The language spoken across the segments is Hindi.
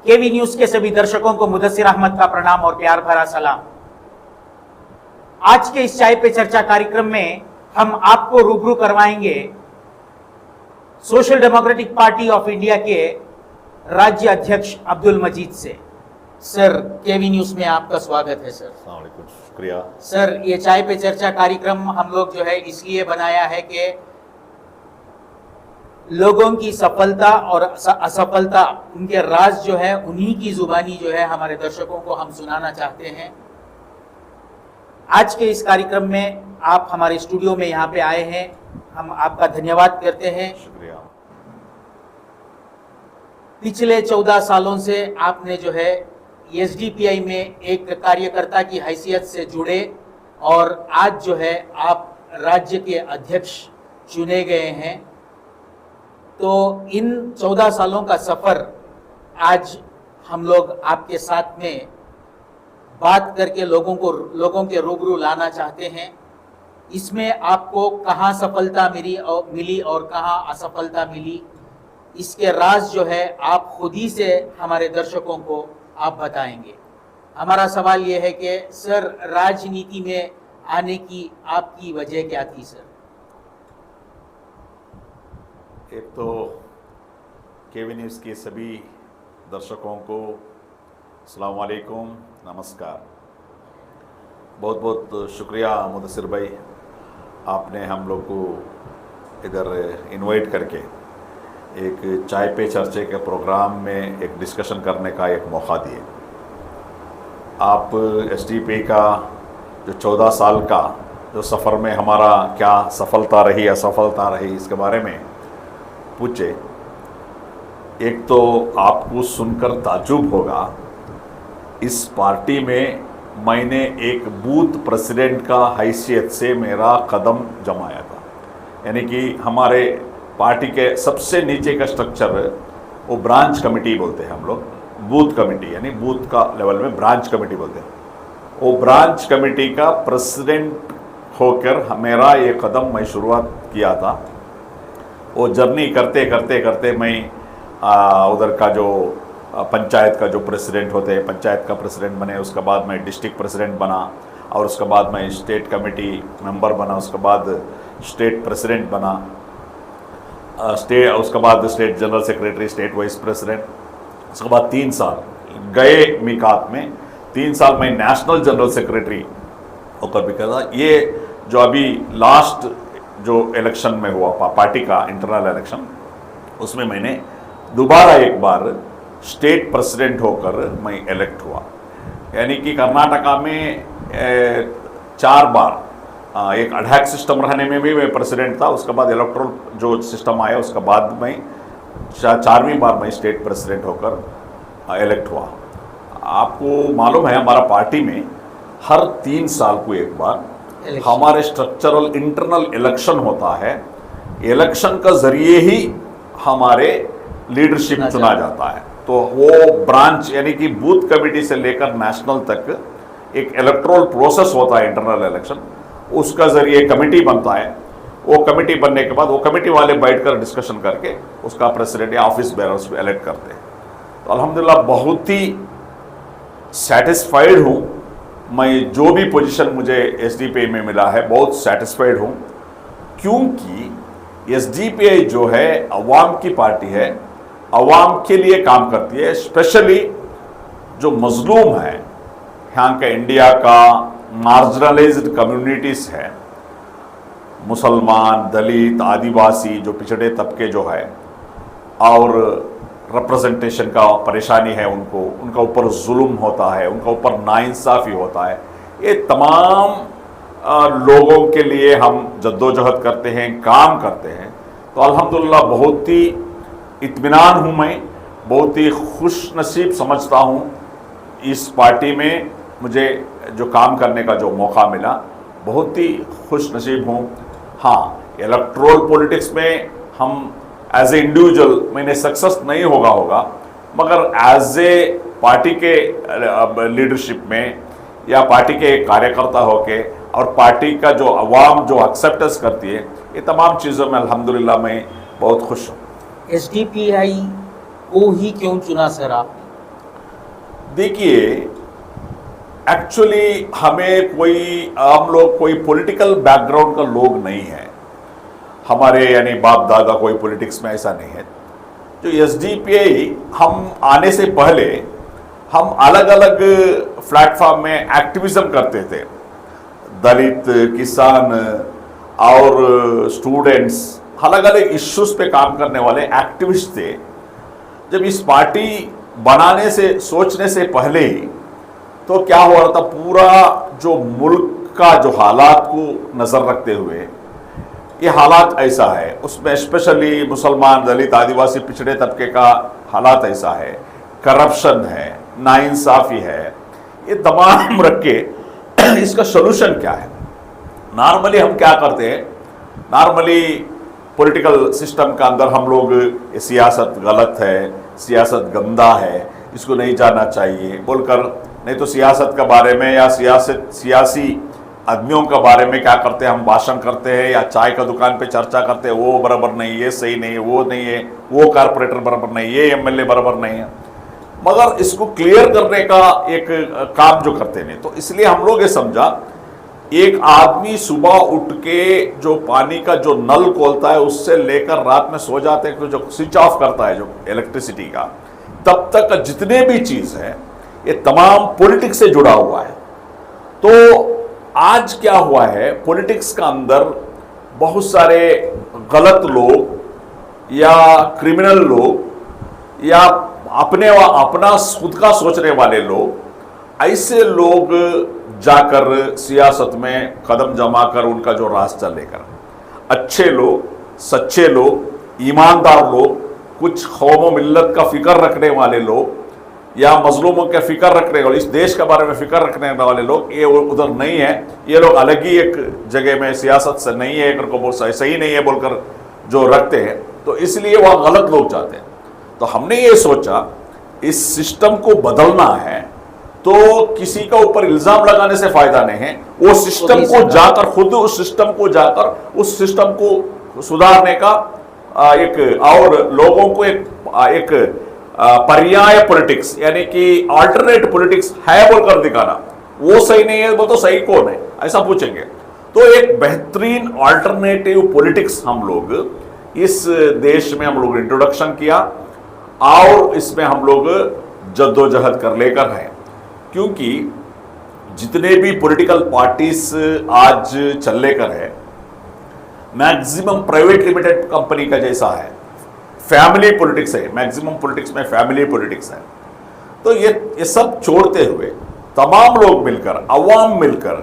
केवी न्यूज के सभी दर्शकों को मुदस्सिर अहमद का प्रणाम और प्यार भरा सलाम। आज के इस चाय पे चर्चा कार्यक्रम में हम आपको रूबरू करवाएंगे social democratic party of India के राज्य अध्यक्ष अब्दुल मजीद से। सर, केवी न्यूज में आपका स्वागत है। सर शुक्रिया। सर, ये चाय पे चर्चा कार्यक्रम हम लोग जो है इसलिए बनाया है कि लोगों की सफलता और असफलता, उनके राज जो है उन्हीं की जुबानी जो है हमारे दर्शकों को हम सुनाना चाहते हैं। आज के इस कार्यक्रम में आप हमारे स्टूडियो में यहाँ पे आए हैं, हम आपका धन्यवाद करते हैं। शुक्रिया। पिछले 14 सालों से आपने जो है एसडीपीआई में एक कार्यकर्ता की हैसियत से जुड़े और आज जो है आप राज्य के अध्यक्ष चुने गए हैं। तो इन 14 सालों का सफर आज हम लोग आपके साथ में बात करके लोगों के रूबरू लाना चाहते हैं। इसमें आपको कहाँ सफलता मिली और कहाँ असफलता मिली, इसके राज जो है आप खुद ही से हमारे दर्शकों को आप बताएंगे। हमारा सवाल यह है कि सर, राजनीति में आने की आपकी वजह क्या थी सर? एक तो केवी न्यूज़ के सभी दर्शकों को अस्सलाम वालेकुम, नमस्कार। बहुत बहुत शुक्रिया मुदस्सिर भाई, आपने हम लोग को इधर इनवाइट करके एक चाय पे चर्चे के प्रोग्राम में एक डिस्कशन करने का एक मौका दिए। आप एसडीपी का जो 14 साल का जो सफ़र में हमारा क्या सफलता रही असफलता रही इसके बारे में पूछे। एक तो आपको सुनकर ताज्जुब होगा, इस पार्टी में मैंने एक बूथ प्रेसिडेंट का हैसियत से मेरा कदम जमाया था। यानी कि हमारे पार्टी के सबसे नीचे का स्ट्रक्चर वो ब्रांच कमेटी बोलते हैं हम लोग, बूथ कमेटी, यानी बूथ का लेवल में ब्रांच कमेटी बोलते हैं। वो ब्रांच कमेटी का प्रेसिडेंट होकर मेरा ये कदम मैं शुरुआत किया था। वो जर्नी करते करते करते मैं उधर का जो पंचायत का जो प्रेसिडेंट होते हैं, पंचायत का प्रेसिडेंट बने, उसके बाद मैं डिस्ट्रिक्ट प्रेसिडेंट बना और उसके बाद मैं स्टेट कमेटी मेंबर बना, उसके बाद स्टेट प्रेसिडेंट बना, उसके बाद state general secretary, state wise president. उसके बाद 3 साल गए मिकात में, 3 साल मैं नेशनल जनरल सेक्रेटरी होकर भी कर था। ये जो अभी लास्ट जो इलेक्शन में हुआ पार्टी का इंटरनल इलेक्शन, उसमें मैंने दोबारा एक बार स्टेट प्रेसिडेंट होकर मैं इलेक्ट हुआ। यानी कि कर्नाटका में 4 बार एक अडैक सिस्टम रहने में भी मैं प्रेसिडेंट था। उसके बाद इलेक्ट्रल जो सिस्टम आया उसके बाद मैं 4वीं बार मैं स्टेट प्रेसिडेंट होकर इलेक्ट हुआ। आपको मालूम है हमारा पार्टी में हर 3 साल को एक बार हमारे स्ट्रक्चरल इंटरनल इलेक्शन होता है। इलेक्शन का जरिए ही हमारे लीडरशिप चुना जाता है। तो वो ब्रांच यानी कि बूथ कमेटी से लेकर नेशनल तक एक इलेक्ट्रल प्रोसेस होता है, इंटरनल इलेक्शन, उसका जरिए कमेटी बनता है। वो कमेटी बनने के बाद वो कमेटी वाले बैठकर डिस्कशन करके उसका प्रेसिडेंट या ऑफिस बेरर्स इलेक्ट करते हैं। तो अल्हम्दुलिल्लाह बहुत ही सेटिस्फाइड हूँ मैं, जो भी पोजीशन मुझे एसडीपीआई में मिला है बहुत सेटिस्फाइड हूँ, क्योंकि एसडीपीआई जो है अवाम की पार्टी है, अवाम के लिए काम करती है। स्पेशली जो मजलूम है यहाँ के इंडिया का मार्जिनलाइज्ड कम्युनिटीज़ है, मुसलमान, दलित, आदिवासी, जो पिछड़े तबके जो है और रिप्रेजेंटेशन का परेशानी है उनको, उनका ऊपर जुल्म होता है, उनका ऊपर नाइंसाफ़ी होता है, ये तमाम लोगों के लिए हम जद्दोजहद करते हैं, काम करते हैं। तो अल्हम्दुलिल्लाह बहुत ही इत्मीनान हूँ मैं, बहुत ही खुश नसीब समझता हूँ इस पार्टी में मुझे जो काम करने का जो मौका मिला, बहुत ही खुश नसीब हूँ। हाँ, इलेक्ट्रल पॉलिटिक्स में हम एज ए इंडिविजुअल मैंने सक्सेस नहीं होगा, मगर एज ए पार्टी के लीडरशिप में या पार्टी के कार्यकर्ता होके और पार्टी का जो अवाम जो एक्सेप्टेंस करती है, ये तमाम चीज़ों में अल्हम्दुलिल्लाह मैं बहुत खुश हूँ। एसडीपीआई को ही क्यों चुना सर आप? देखिए, एक्चुअली हम लोग कोई पॉलिटिकल बैकग्राउंड का लोग नहीं है। हमारे यानी बाप दादा कोई पॉलिटिक्स में ऐसा नहीं है। जो एसडीपीआई हम आने से पहले हम अलग अलग प्लेटफॉर्म में एक्टिविज्म करते थे। दलित, किसान और स्टूडेंट्स अलग अलग इश्यूज पे काम करने वाले एक्टिविस्ट थे। जब इस पार्टी बनाने से सोचने से पहले ही तो क्या हो रहा था, पूरा जो मुल्क का जो हालात को नज़र रखते हुए ये हालात ऐसा है, उसमें स्पेशली मुसलमान, दलित, आदिवासी, पिछड़े तबके का हालात ऐसा है, करप्शन है, नाइंसाफ़ी है, ये तमाम रख के इसका सोल्यूशन क्या है। नॉर्मली हम क्या करते हैं, नॉर्मली पॉलिटिकल सिस्टम का अंदर हम लोग ये सियासत गलत है, सियासत गंदा है, इसको नहीं जाना चाहिए बोलकर, नहीं तो सियासत के बारे में या सियासी आदमियों के बारे में क्या करते हैं, हम भाषण करते हैं या चाय का दुकान पे चर्चा करते हैं, वो बराबर नहीं, ये सही नहीं है, वो नहीं है, वो कारपोरेटर बराबर नहीं, ये एमएलए बराबर नहीं है, मगर इसको क्लियर करने का एक काम जो करते नहीं। तो इसलिए हम लोग ये समझा, एक आदमी सुबह उठ के जो पानी का जो नल खोलता है उससे लेकर रात में सो जाते हैं, जो स्विच ऑफ करता है जो इलेक्ट्रिसिटी का, तब तक जितने भी चीज है ये तमाम पॉलिटिक्स से जुड़ा हुआ है। तो आज क्या हुआ है, पॉलिटिक्स का अंदर बहुत सारे गलत लोग या क्रिमिनल लोग या अपना खुद का सोचने वाले लोग, ऐसे लोग जाकर सियासत में कदम जमा कर उनका जो रास्ता लेकर, अच्छे लोग, सच्चे लोग, ईमानदार लोग, कुछ कौम मिल्लत का फिक्र रखने वाले लोग या मजलूमों का फिक्र रखने वाले, इस देश के बारे में फिक्र रखने वाले लोग, ये उधर नहीं है। ये लोग अलग ही एक जगह में, सियासत से नहीं है, को सही नहीं है बोलकर जो रखते हैं, तो इसलिए वह गलत लोग जाते हैं। तो हमने ये सोचा इस सिस्टम को बदलना है, तो किसी का ऊपर इल्जाम लगाने से फायदा नहीं है, वो सिस्टम को जाकर खुद उस सिस्टम को सुधारने का एक, और लोगों को एक पर्याय पॉलिटिक्स यानी कि अल्टरनेट पॉलिटिक्स है बोलकर दिखाना। वो सही नहीं है, वो तो सही कौन है ऐसा पूछेंगे, तो एक बेहतरीन अल्टरनेटिव पॉलिटिक्स हम लोग इस देश में हम लोग इंट्रोडक्शन किया और इसमें हम लोग जद्दोजहद कर लेकर हैं। क्योंकि जितने भी पॉलिटिकल पार्टीज आज चल लेकर है, मैक्सिमम प्राइवेट लिमिटेड कंपनी का जैसा है, फैमिली पॉलिटिक्स है, मैक्सिमम पॉलिटिक्स में फैमिली पॉलिटिक्स है। तो ये सब छोड़ते हुए तमाम लोग मिलकर, अवाम मिलकर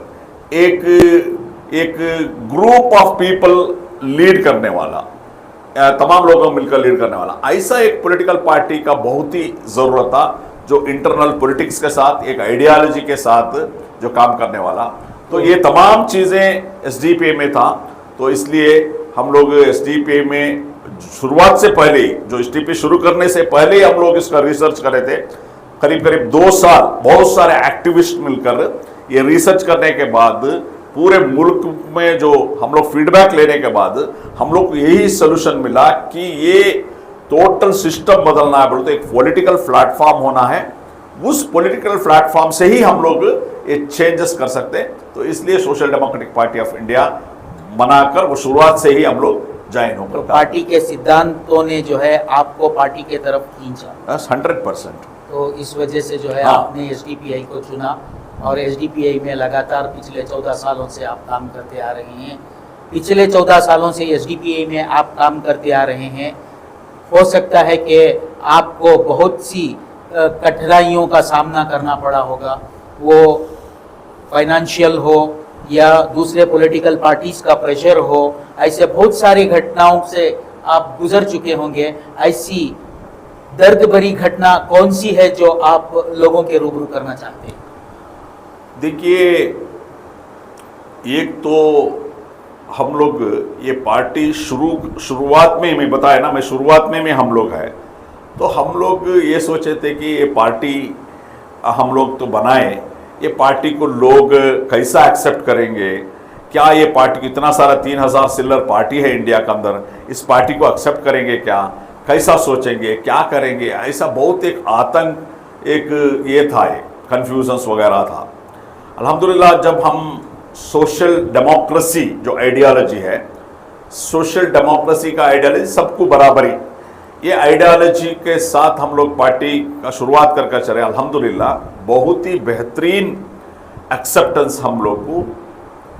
एक ग्रुप ऑफ पीपल लीड करने वाला, तमाम लोगों मिलकर लीड करने वाला, ऐसा एक पॉलिटिकल पार्टी का बहुत ही जरूरत था, जो इंटरनल पॉलिटिक्स के साथ, एक आइडियोलॉजी के साथ जो काम करने वाला। तो ये तमाम चीज़ें एसडीपीआई में था। तो इसलिए हम लोग एसडीपीआई में शुरुआत से पहले ही, जो एसडीपीआई शुरू करने से पहले ही हम लोग इसका रिसर्च कर रहे थे। करीब करीब 2 साल बहुत सारे एक्टिविस्ट मिलकर ये रिसर्च करने के बाद, पूरे मुल्क में जो हम लोग फीडबैक लेने के बाद हम लोग को यही सोल्यूशन मिला कि ये टोटल सिस्टम बदलना है, बोलते एक पॉलिटिकल प्लेटफॉर्म होना है, उस पॉलिटिकल प्लेटफॉर्म से ही हम लोग ये चेंजेस कर सकते हैं। तो इसलिए social democratic party of India बनाकर वो शुरुआत से ही हम लोग ज्वाइन होकर, पार्टी के सिद्धांतों ने जो है आपको पार्टी के तरफ खींचा 100%। तो इस वजह से जो है आपने एसडीपीआई को चुना और एसडीपीआई में लगातार पिछले 14 सालों से आप काम करते आ रहे हैं। पिछले 14 सालों से एसडीपीआई में आप काम करते आ रहे हैं। हो सकता है कि आपको बहुत सी कठिनाइयों का सामना करना पड़ा होगा, वो फाइनेंशियल हो या दूसरे पॉलिटिकल पार्टीज का प्रेशर हो, ऐसे बहुत सारी घटनाओं से आप गुजर चुके होंगे। ऐसी दर्द भरी घटना कौन सी है जो आप लोगों के रूबरू करना चाहते हैं? देखिए, एक तो हम लोग ये पार्टी शुरुआत में मैं बताया ना, मैं शुरुआत में हम लोग है, तो हम लोग ये सोचे थे कि ये पार्टी हम लोग तो बनाए, ये पार्टी को लोग कैसा एक्सेप्ट करेंगे, क्या ये पार्टी, इतना सारा 3000 सिल्लर पार्टी है इंडिया के अंदर, इस पार्टी को एक्सेप्ट करेंगे क्या, कैसा सोचेंगे, क्या करेंगे, ऐसा बहुत एक आतंक, एक ये था, एक कन्फ्यूजन्स वगैरह था। अल्हम्दुलिल्लाह जब हम सोशल डेमोक्रेसी जो आइडियोलॉजी है, सोशल डेमोक्रेसी का आइडियोलॉजी सबको बराबरी, ये आइडियोलॉजी के साथ हम लोग पार्टी का शुरुआत करके चले। अल्हम्दुलिल्लाह बहुत ही बेहतरीन एक्सेप्टेंस हम लोग को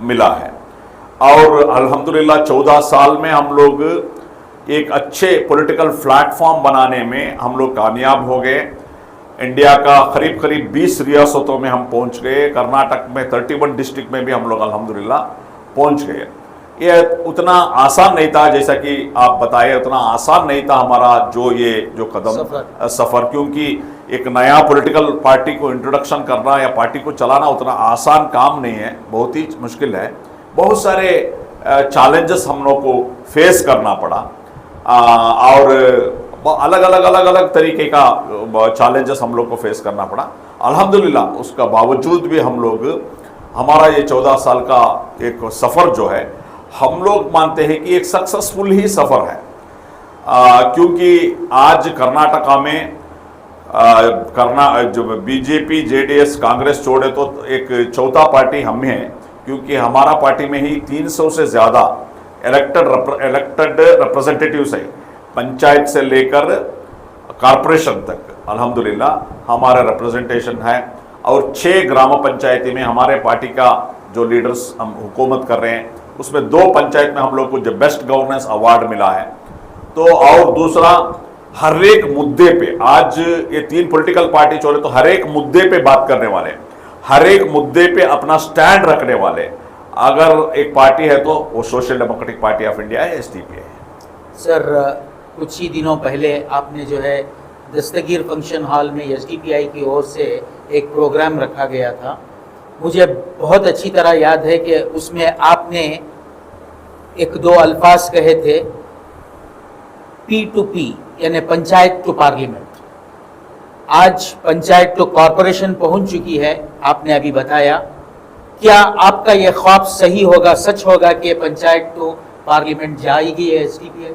मिला है और अल्हम्दुलिल्लाह 14 साल में हम लोग एक अच्छे पॉलिटिकल प्लेटफॉर्म बनाने में हम लोग कामयाब हो गए। इंडिया का करीब करीब 20 रियासतों में हम पहुंच गए, कर्नाटक में 31 डिस्ट्रिक्ट में भी हम लोग अल्हम्दुलिल्लाह पहुंच गए। ये उतना आसान नहीं था, जैसा कि आप बताए, उतना आसान नहीं था हमारा जो कदम सफ़र, क्योंकि एक नया पॉलिटिकल पार्टी को इंट्रोडक्शन करना या पार्टी को चलाना उतना आसान काम नहीं है, बहुत ही मुश्किल है। बहुत सारे चैलेंजेस हम लोग को फेस करना पड़ा और अलग अलग तरीके का चैलेंजेस हम लोग को फेस करना पड़ा। अल्हम्दुलिल्लाह उसका बावजूद भी हम लोग, हमारा ये 14 साल का एक सफ़र जो है, हम लोग मानते हैं कि एक सक्सेसफुल ही सफ़र है, क्योंकि आज कर्नाटका में जो बीजेपी जेडीएस कांग्रेस छोड़े तो एक चौथा पार्टी हम हैं, क्योंकि हमारा पार्टी में ही 300 से ज़्यादा इलेक्टेड रिप्रेजेंटेटिव्स है, पंचायत से लेकर कॉरपोरेशन तक अल्हम्दुलिल्लाह हमारा रिप्रेजेंटेशन है। और 6 ग्राम पंचायती में हमारे पार्टी का जो लीडर्स हम हुकूमत कर रहे हैं, उसमें 2 पंचायत में हम लोग को जो बेस्ट गवर्नेंस अवार्ड मिला है। तो और दूसरा, हर एक मुद्दे पे, आज ये 3 पॉलिटिकल पार्टी छोड़े तो हर एक मुद्दे पे बात करने वाले, हर एक मुद्दे पे अपना स्टैंड रखने वाले अगर एक पार्टी है तो वो social democratic party of India है, एसडीपी है। सर, कुछ ही दिनों पहले आपने जो है दस्तगीर फंक्शन हॉल में एसडीपीआई की ओर से एक प्रोग्राम रखा गया था। मुझे बहुत अच्छी तरह याद है कि उसमें आपने 1-2 अल्फाज कहे थे, P2P यानी पंचायत टू पार्लियामेंट। आज पंचायत टू कॉरपोरेशन पहुंच चुकी है, आपने अभी बताया। क्या आपका यह ख्वाब सही होगा, सच होगा कि पंचायत टू पार्लियामेंट जाएगी एसडीपीआई?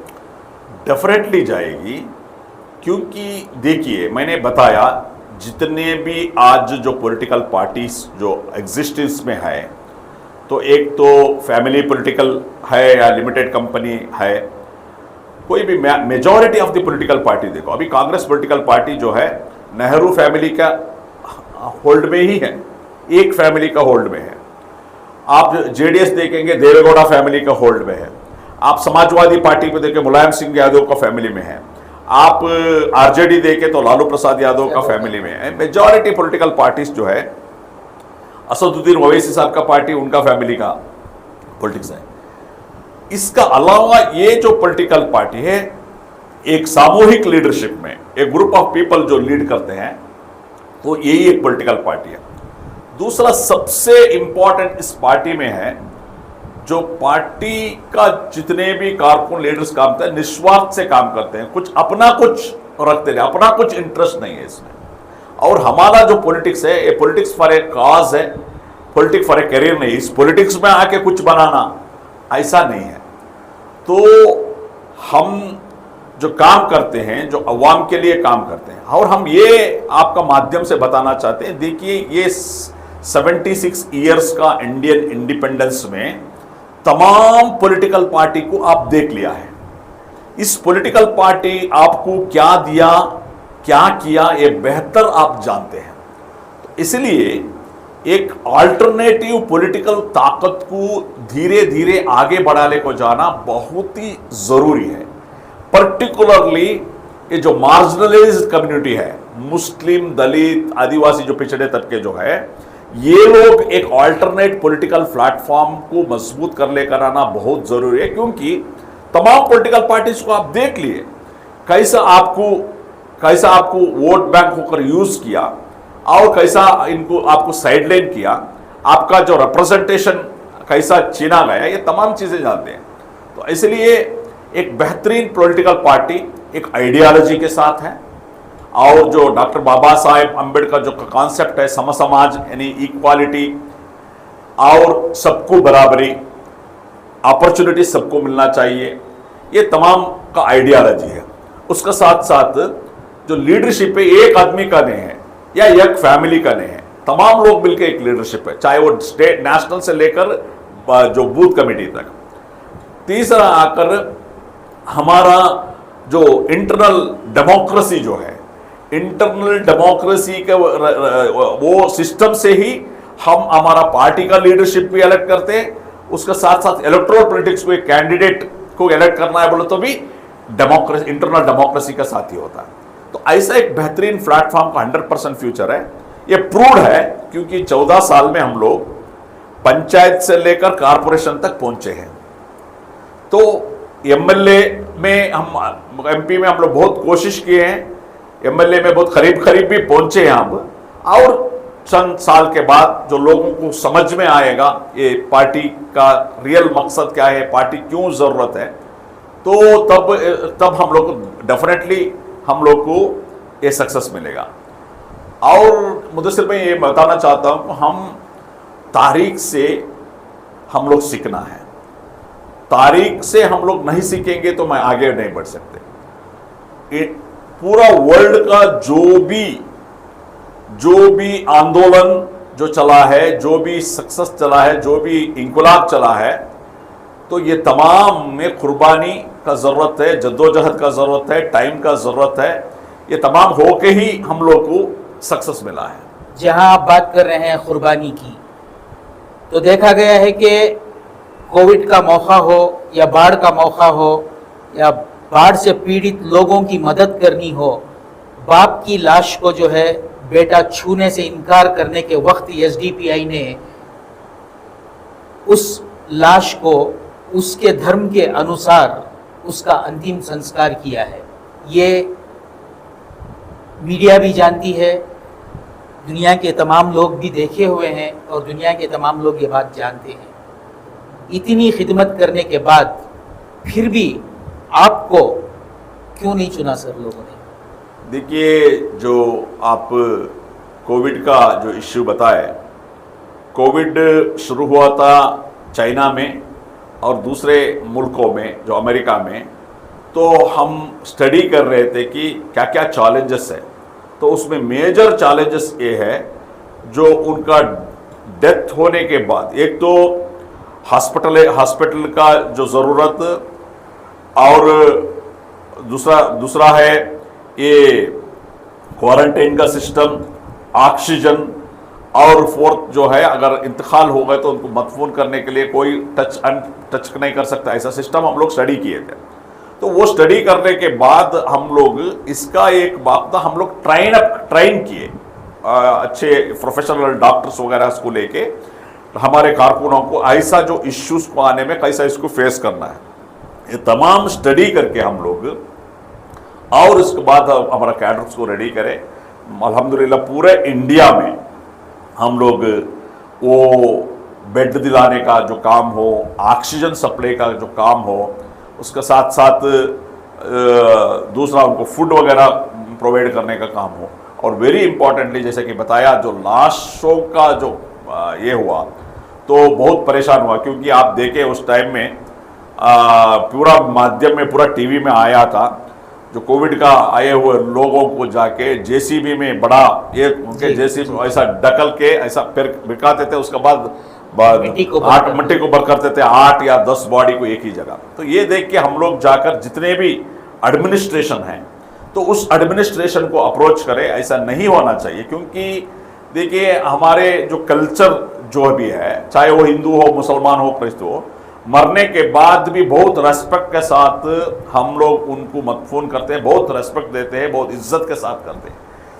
डेफिनेटली जाएगी, क्योंकि देखिए मैंने बताया जितने भी आज जो पॉलिटिकल पार्टीज जो एग्जिस्टेंस में है, तो एक तो फैमिली पॉलिटिकल है या लिमिटेड कंपनी है, कोई भी majority of the political party देखो, अभी कांग्रेस पॉलिटिकल पार्टी जो है नेहरू फैमिली का होल्ड में ही है, एक फैमिली का होल्ड में है। आप जेडीएस देखेंगे देवेगौड़ा फैमिली का होल्ड में है। आप समाजवादी पार्टी पे देखें मुलायम सिंह यादव का फैमिली में है। आप आरजेडी देखें तो लालू प्रसाद यादव का फैमिली में है। मेजॉरिटी पॉलिटिकल पार्टीज जो है, असदुद्दीन ओवैसी साहब का पार्टी उनका फैमिली का पॉलिटिक्स है। इसका अलावा ये जो पॉलिटिकल पार्टी है, एक सामूहिक लीडरशिप में एक ग्रुप ऑफ पीपल जो लीड करते हैं, तो यही एक पॉलिटिकल पार्टी है। दूसरा सबसे इंपॉर्टेंट इस पार्टी में है, जो पार्टी का जितने भी कारकुन लीडर्स काम करते हैं निस्वार्थ से काम करते हैं, कुछ अपना कुछ रखते नहीं, अपना कुछ इंटरेस्ट नहीं है इसमें। और हमारा जो पॉलिटिक्स है, ये पॉलिटिक्स फॉर ए काज है, पॉलिटिक्स फॉर ए करियर नहीं। इस पॉलिटिक्स में आके कुछ बनाना ऐसा नहीं है। तो हम जो काम करते हैं, जो अवाम के लिए काम करते हैं, और हम ये आपका माध्यम से बताना चाहते हैं, देखिए ये 76 ईयर्स का इंडियन इंडिपेंडेंस में तमाम पॉलिटिकल पार्टी को आप देख लिया है। इस पॉलिटिकल पार्टी आपको क्या दिया, क्या किया, ये बेहतर आप जानते हैं। तो इसलिए एक अल्टरनेटिव पॉलिटिकल ताकत को धीरे धीरे आगे बढ़ाने को जाना बहुत ही जरूरी है। पर्टिकुलरली ये जो मार्जिनलाइज्ड कम्युनिटी है, मुस्लिम, दलित, आदिवासी जो पिछड़े तबके जो है, ये लोग एक अल्टरनेट पॉलिटिकल प्लेटफॉर्म को मजबूत कर लेकर आना बहुत जरूरी है। क्योंकि तमाम पॉलिटिकल पार्टीज को आप देख लिए कैसा आपको वोट बैंक होकर यूज किया और कैसा इनको आपको साइडलाइन किया, आपका जो रिप्रेजेंटेशन कैसा छीना गया, ये तमाम चीजें जानते हैं। तो इसलिए एक बेहतरीन पॉलिटिकल पार्टी एक आइडियोलॉजी के साथ है, और जो डॉक्टर बाबा साहेब अम्बेडकर जो कॉन्सेप्ट है समसमाज यानी इक्वालिटी और सबको बराबरी, अपॉर्चुनिटी सबको मिलना चाहिए, ये तमाम का आइडियोलॉजी है। उसका साथ साथ जो लीडरशिप है एक आदमी का नहीं है, या एक फैमिली का नहीं है, तमाम लोग मिलकर एक लीडरशिप है, चाहे वो स्टेट नेशनल से लेकर जो बूथ कमेटी तक। तीसरा आकर हमारा जो इंटरनल डेमोक्रेसी जो है, इंटरनल डेमोक्रेसी के वो सिस्टम से ही हम हमारा पार्टी का लीडरशिप भी इलेक्ट करते हैं, उसके साथ साथ इलेक्टोरल पॉलिटिक्स को एक कैंडिडेट को इलेक्ट करना है बोले तो भी डेमोक्रेसी, इंटरनल डेमोक्रेसी का साथ ही होता है। तो ऐसा एक बेहतरीन प्लेटफॉर्म का 100% फ्यूचर है। ये प्रूव्ड है क्योंकि 14 साल में हम लोग पंचायत से लेकर कारपोरेशन तक पहुंचे हैं। तो एमएलए में हम, एमपी में हम लोग बहुत कोशिश किए हैं, एमएलए में बहुत करीब भी पहुंचे हैं हम, और चंद साल के बाद जो लोगों को समझ में आएगा ये पार्टी का रियल मकसद क्या है, पार्टी क्यों जरूरत है, तो तब हम लोग को डेफिनेटली हम लोग को ये सक्सेस मिलेगा। और मुदस्सिर मैं ये बताना चाहता हूं कि हम तारीख से हम लोग सीखना है, तारीख से हम लोग नहीं सीखेंगे तो मैं आगे नहीं बढ़ सकते। पूरा वर्ल्ड का जो भी आंदोलन जो चला है, जो भी सक्सेस चला है, जो भी इंकलाब चला है, तो ये तमाम में कुर्बानी का जरूरत है, जद्दोजहद का जरूरत है, टाइम का जरूरत है। ये तमाम होके ही हम लोग को सक्सेस मिला है। जहां आप बात कर रहे हैं कुर्बानी की, तो देखा गया है कि कोविड का मौका हो या बाढ़ का मौका हो या बाढ़ से पीड़ित लोगों की मदद करनी हो, बाप की लाश को जो है बेटा छूने से इनकार करने के वक्त एसडीपीआई ने उस लाश को उसके धर्म के अनुसार उसका अंतिम संस्कार किया है। ये मीडिया भी जानती है, दुनिया के तमाम लोग भी देखे हुए हैं और दुनिया के तमाम लोग ये बात जानते हैं। इतनी खिदमत करने के बाद फिर भी आपको क्यों नहीं चुना सर लोगों ने? देखिए, जो आप कोविड का जो इश्यू बताए, कोविड शुरू हुआ था चाइना में और दूसरे मुल्कों में, जो अमेरिका में, तो हम स्टडी कर रहे थे कि क्या क्या चैलेंजेस है। तो उसमें मेजर चैलेंजेस ये है जो उनका डेथ होने के बाद, एक तो हॉस्पिटल का जो ज़रूरत, और दूसरा है ये क्वारंटाइन का सिस्टम, ऑक्सीजन, और फोर्थ जो है अगर इंतकाल हो गए तो उनको मदफून करने के लिए कोई टच नहीं कर सकता, ऐसा सिस्टम हम लोग स्टडी किए थे। तो वो स्टडी करने के बाद हम लोग इसका एक बाकायदा हम लोग ट्रेन किए, अच्छे प्रोफेशनल डॉक्टर्स वगैरह को लेके हमारे कारकुनों को ऐसा जो इश्यूज को आने में कैसा इसको फेस करना है, ये तमाम स्टडी करके हम लोग, और इसके बाद हमारा कैडर्स को रेडी करें। अल्हम्दुलिल्लाह पूरे इंडिया में हम लोग वो बेड दिलाने का जो काम हो, ऑक्सीजन सप्लाई का जो काम हो, उसके साथ साथ दूसरा उनको फूड वगैरह प्रोवाइड करने का काम हो, और वेरी इंपॉर्टेंटली जैसे कि बताया जो लाशों का जो ये हुआ तो बहुत परेशान हुआ, क्योंकि आप देखें उस टाइम में पूरा माध्यम में, पूरा टीवी में आया था जो कोविड का आए हुए लोगों को जाके जेसीबी में बड़ा ये उनके जेसीबी ऐसा ढकल के ऐसा फिर बिकाते थे, उसके बाद मिट्टी को भर करते थे 8 या 10 बॉडी को एक ही जगह। तो ये देख के हम लोग जाकर जितने भी एडमिनिस्ट्रेशन हैं तो उस एडमिनिस्ट्रेशन को अप्रोच करें, ऐसा नहीं होना चाहिए। क्योंकि देखिए हमारे जो कल्चर जो भी है, चाहे वो हिंदू हो, मुसलमान हो, क्रिश्चियन हो, मरने के बाद भी बहुत रेस्पेक्ट के साथ हम लोग उनको मदफून करते हैं, बहुत रेस्पेक्ट देते हैं, बहुत इज्जत के साथ करते हैं।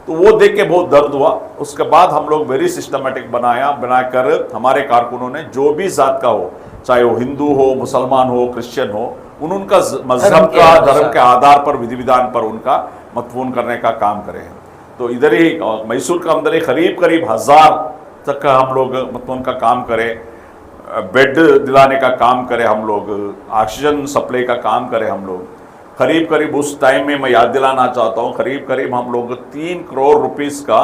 तो वो देख के बहुत दर्द हुआ। उसके बाद हम लोग वेरी सिस्टमेटिक बनाकर हमारे कारकुनों ने जो भी जात का हो, चाहे वो हिंदू हो, मुसलमान हो, क्रिश्चियन हो, उनका मजहब का, धर्म के आधार पर, विधि विधान पर उनका मदफून करने का काम करे हैं। तो इधर ही मैसूर के अंदर ही करीब 1000 तक का हम लोग मदफून का काम करें, बेड दिलाने का काम करें हम लोग, ऑक्सीजन सप्लाई का काम करें हम लोग। करीब उस टाइम में मैं याद दिलाना चाहता हूँ, करीब हम लोग 3 करोड़ रुपीस का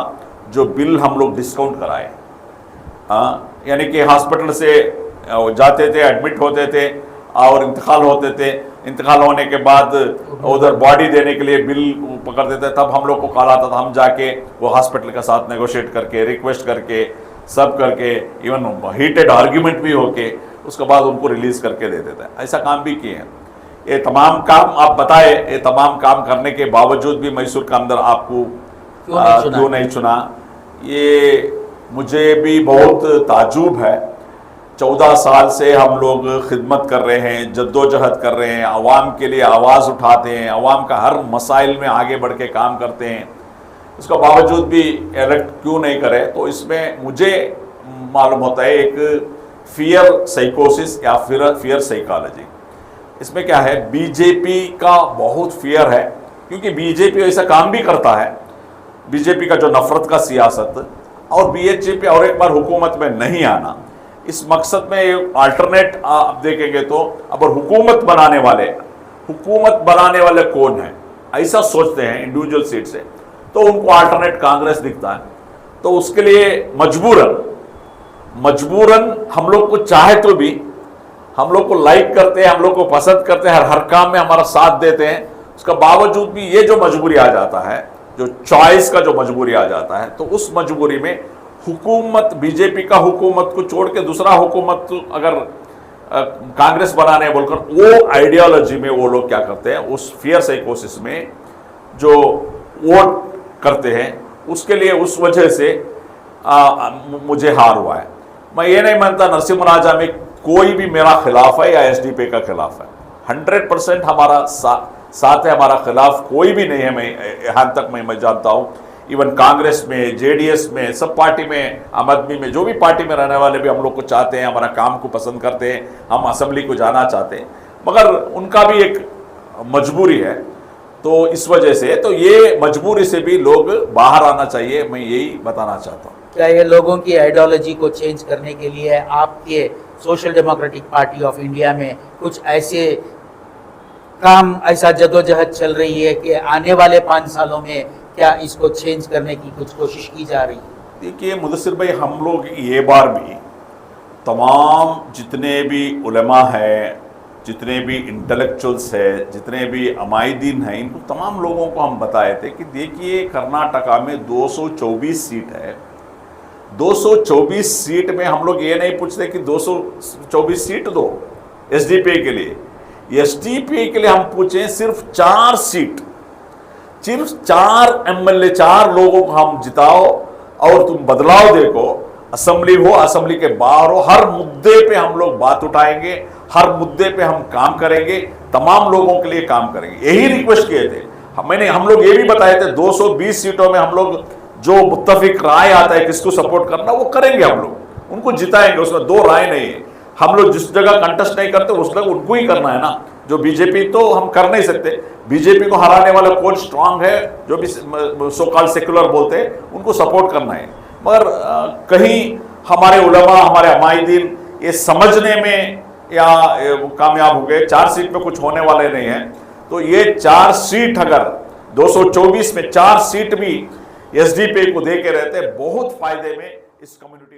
जो बिल हम लोग डिस्काउंट कराए। यानी कि हॉस्पिटल से जाते थे, एडमिट होते थे और इंतकाल होते थे, इंतकाल होने के बाद उधर बॉडी देने के लिए बिल पकड़ देते, तब हम लोग को कॉल आता था, हम जाके वो हॉस्पिटल के साथ नेगोशिएट करके, रिक्वेस्ट करके, सब करके, इवन हीटेड आर्ग्यूमेंट भी होके उसके बाद उनको रिलीज करके दे देते हैं। ऐसा काम भी किए हैं। ये तमाम काम आप बताए, ये तमाम काम करने के बावजूद भी मैसूर के अंदर आपको क्यों नहीं चुना, ये मुझे भी बहुत ताज्जुब है। 14 साल से हम लोग खिदमत कर रहे हैं, जद्दोजहद कर रहे हैं, आवाम के लिए आवाज़ उठाते हैं, आवाम का हर मसाइल में आगे बढ़ के काम करते हैं, उसका बावजूद भी इलेक्ट क्यों नहीं करे। तो इसमें मुझे मालूम होता है एक फियर साइकोसिस या फियर साइकोलॉजी। इसमें क्या है, बीजेपी का बहुत फियर है, क्योंकि बीजेपी ऐसा काम भी करता है, बीजेपी का जो नफरत का सियासत, और बीजेपी और एक बार हुकूमत में नहीं आना, इस मकसद में अल्टरनेट आप देखेंगे तो अब हुकूमत बनाने वाले कौन है, ऐसा सोचते हैं इंडिविजुअल सीट से, तो उनको अल्टरनेट कांग्रेस दिखता है। तो उसके लिए मजबूरन हम लोग को चाहे तो भी, हम लोग को लाइक करते हैं, हम लोग को पसंद करते हैं, हर काम में हमारा साथ देते हैं, उसका बावजूद भी ये जो मजबूरी आ जाता है, जो चॉइस का जो मजबूरी आ जाता है, तो उस मजबूरी में हुकूमत, बीजेपी का हुकूमत को छोड़ के दूसरा हुकूमत अगर कांग्रेस बनाने बोलकर, वो आइडियोलॉजी में वो लोग क्या करते हैं, उस फियर साइकोसिस में जो वोट करते हैं, उसके लिए उस वजह से मुझे हार हुआ है। मैं ये नहीं मानता नरसिम्हा में कोई भी मेरा खिलाफ है या एसडीपी का खिलाफ है। 100% हमारा साथ है, हमारा खिलाफ कोई भी नहीं है। मैं यहाँ तक मैं जानता हूँ, इवन कांग्रेस में, जेडीएस में, सब पार्टी में, आम आदमी में, जो भी पार्टी में रहने वाले भी हम लोग को चाहते हैं, हमारा काम को पसंद करते हैं, हम असेंबली को जाना चाहते हैं, मगर उनका भी एक मजबूरी है। तो इस वजह से, तो ये मजबूरी से भी लोग बाहर आना चाहिए, मैं यही बताना चाहता हूँ। क्या ये लोगों की आइडियोलॉजी को चेंज करने के लिए आपके social democratic party of India में कुछ ऐसे काम, ऐसा जदोजहद चल रही है कि आने वाले 5 सालों में क्या इसको चेंज करने की कुछ कोशिश की जा रही है? देखिए मुदस्सिर भाई, हम लोग ये बार भी तमाम जितने भी उलमा हैं, जितने भी इंटेलेक्चुअल्स हैं, जितने भी अमायदीन हैं, इनको तमाम लोगों को हम बताए थे कि देखिए कर्नाटका में 224 सीट है। 224 सीट में हम लोग ये नहीं पूछते कि 224 सीट दो एसडीपी के लिए, एसडीपी के लिए हम पूछे सिर्फ 4 सीट, सिर्फ 4 एमएलए, 4 लोगों को हम जिताओ और तुम बदलाव देखो, असेंबली हो, असेंबली के बाहर हो, हर मुद्दे पे हम लोग बात उठाएंगे, हर मुद्दे पे हम काम करेंगे, तमाम लोगों के लिए काम करेंगे, यही रिक्वेस्ट किए थे। हम लोग ये भी बताए थे 220 सीटों में हम लोग जो मुत्तफिक राय आता है किसको सपोर्ट करना, वो करेंगे, हम लोग उनको जिताएंगे, उसमें 2 राय नहीं है। हम लोग जिस जगह कंटेस्ट नहीं करते उस जगह उनको ही करना है ना। जो बीजेपी तो हम कर नहीं सकते, बीजेपी को हराने वाला कौन स्ट्रांग है, जो भी सो कॉल्ड सेक्युलर बोलते हैं, उनको सपोर्ट करना है। मगर कहीं हमारे उलमा, हमारे अमायदीन ये समझने में या कामयाब हो गए, 4 सीट में कुछ होने वाले नहीं है। तो ये 4 सीट अगर 224 में 4 सीट भी एसडीपी को दे के रहते, बहुत फायदे में इस कम्युनिटी